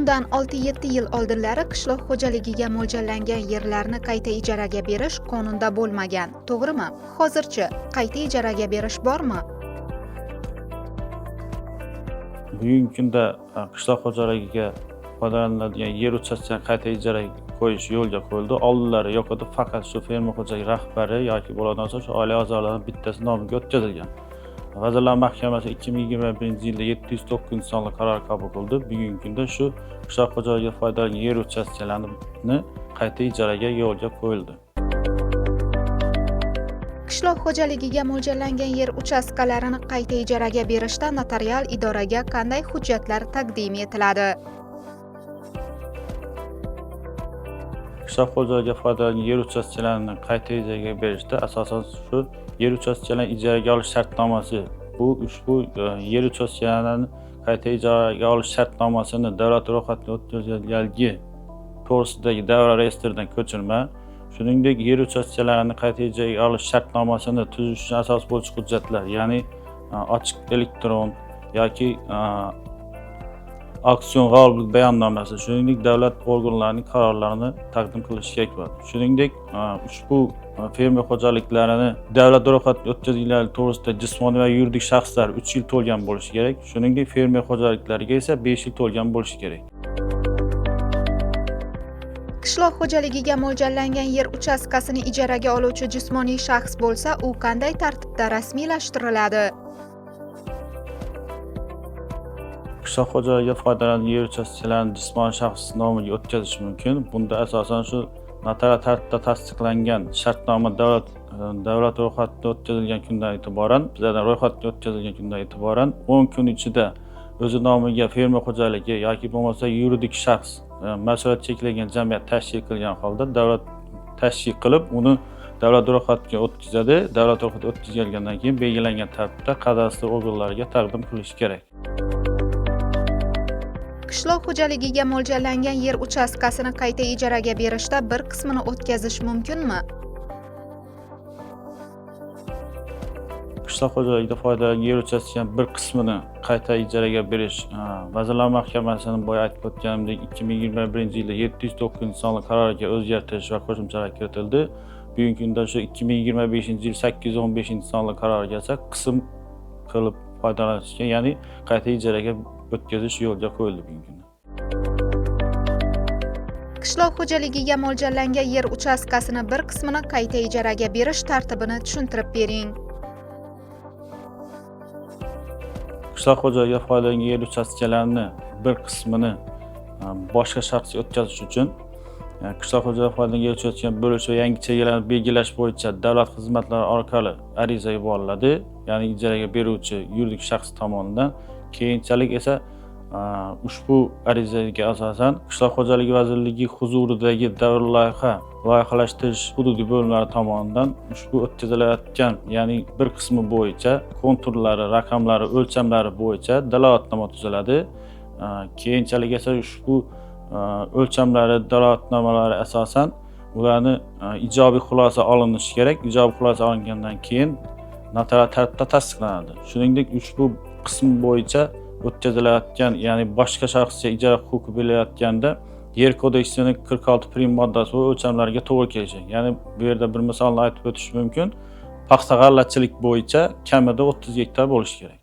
Bundan 6-7 yil oldinlari qishloq xo'jaligiga mo'ljallangan yerlarni qayta ijaraga berish qonunda bo'lmagan, to'g'rimi? Hozirchi qayta ijaraga berish bormi? Bugungi kunda qishloq xo'jaligiga foydalaniladigan yer uchastkasini qayta ijaraga qo'yish yo'lga qo'yildi. Oldinlari yo'q edi, faqat shu fermer xo'jaligi rahbari yoki bo'ladigan bo'lsa shu oila a'zolarining bittasi nomiga o'tkazilgan. Vazirlar Mahkamasi 2021-yilda 709-sonli qaror qabul qildi. Bugungi kunda shu qishloq xo'jaligiga foydalangan yer uchastkalarini qayta ijaraga yo'lga qo'yildi. Qishloq xo'jaligiga mo'ljallangan yer uchastkalarini qayta ijaraga berishda notarial idoraga qanday hujjatlar taqdim etiladi? Qishloq xo'jaligiga foydalangan yer uchastkalarini qayta ijaraga berishda asosan shu yer uchastkalarini ijaraga olish shartnomasi, bu ushbu yer uchastkalarini qayta ijaraga olish shartnomasini davlat ro'yxatiga o'tkazilganligi to'g'risidagi davlat reyestridan ko'chirma, shuningdek yer uchastkalarini qayta ijaraga olish shartnomasini tuzish uchun asos bo'luvchi hujjatlar, ya'ni ochiq elektron yoki auksion g'oliblik bayonnomasi, shuningdek davlat organlarining qarorlarini taqdim qilish kerak bo'ladi. Shuningdek, ushbu fermer xo'jaliklarini davlat ro'yxatiga o'tkazilganligi to'g'risida jismoniy va yuridik shaxslar 3 yil to'lgan bo'lishi kerak. Shuningdek, fermer xo'jaliklariga esa 5 yil to'lgan bo'lishi kerak. Qishloq xo'jaligiga mo'ljallangan yer uchastkasini ijaraga oluvchi jismoniy shaxs bo'lsa, u qanday tartibda rasmiylashtiriladi? Qishloq xo'jaligiga foydalangan yer uchastkalarini jismoniy shaxs nomiga o'tkazish mumkin. Bunda asosan shu notarial tartibda tasdiqlangan shartnoma davlat ro'yxatiga o'tkazilgan kundan e'tiboran, bizlardan ro'yxatga o'tkazilgan kundan e'tiboran 10 kun ichida o'zi nomiga fermer xo'jaligi yoki bo'lmasa yuridik shaxs mas'uliyat cheklangan jamiyat tashkil qilgan holda davlat tashkil qilib, uni davlat ro'yxatiga o'tkazadi. Davlat ro'yxatiga o'tkazilgandan keyin belgilangan tartibda kadastr organlariga taqdim qilish kerak. Qishloq xo'jaligiga mo'ljallangan yer uchastkasini qayta ijaraga berishda bir qismini o'tkazish mumkinmi? Qishloq xo'jaligida foydalangan yer uchastkasining bir qismini qayta ijaraga berish Vazirlar Mahkamasining boya aytib o'tganimdek 2021-yilda 709-sonli qaroriga o'zgartirish va qo'shimchalar kiritildi. Bugungi kunda shu 2025-yil 815-sonli qaroriga esa qism qilib foydalanishga, ya'ni qayta ijaraga o'tkazish yo'lga qo'yildi bugungi kunda. Qishloq xo'jaligiga mo'ljallangan yer uchastkasini bir qismini qayta ijaraga berish tartibini tushuntirib bering. Qishloq xo'jaligiga foydalangan yer uchastkalarini bir qismini boshqa shaxsga o'tkazish uchun qishloq xo'jaligiga foydalangan yer uchastkalarini bo'lish va yangi chegaralarni belgilash bo'yicha davlat xizmatlari orqali ariza yuboriladi, ya'ni ijaraga beruvchi yuridik shaxs tomonidan. Keyinchalik esa ushbu arizaga asosan Qishloq xo'jaligi vazirligi huzuridagi davlat loyihalashtirish hududiy bo'limlari tomonidan ushbu o'tkazilayotgan, ya'ni bir qismi bo'yicha konturlari, raqamlari, o'lchamlari bo'yicha dalolatnoma tuziladi. Keyinchalik esa ushbu o'lchamlari, dalolatnomalari asosan ularni ijobiy xulosa olinishi kerak. Ijobiy xulosa olingandan keyin notarial tartibda tasdiqlanadi. Shuningdek, ushbu qism bo'yicha o'tkazilayotgan, ya'ni boshqa shaxsga ijara huquqi berilayotganda Yer kodeksining 46 prim moddasi va o'lchamlariga to'g'ri kelishi. Ya'ni bu yerda bir misolni aytib o'tish mumkin. Paxta g'allachilik bo'yicha kamida 30 gektar bo'lishi kerak.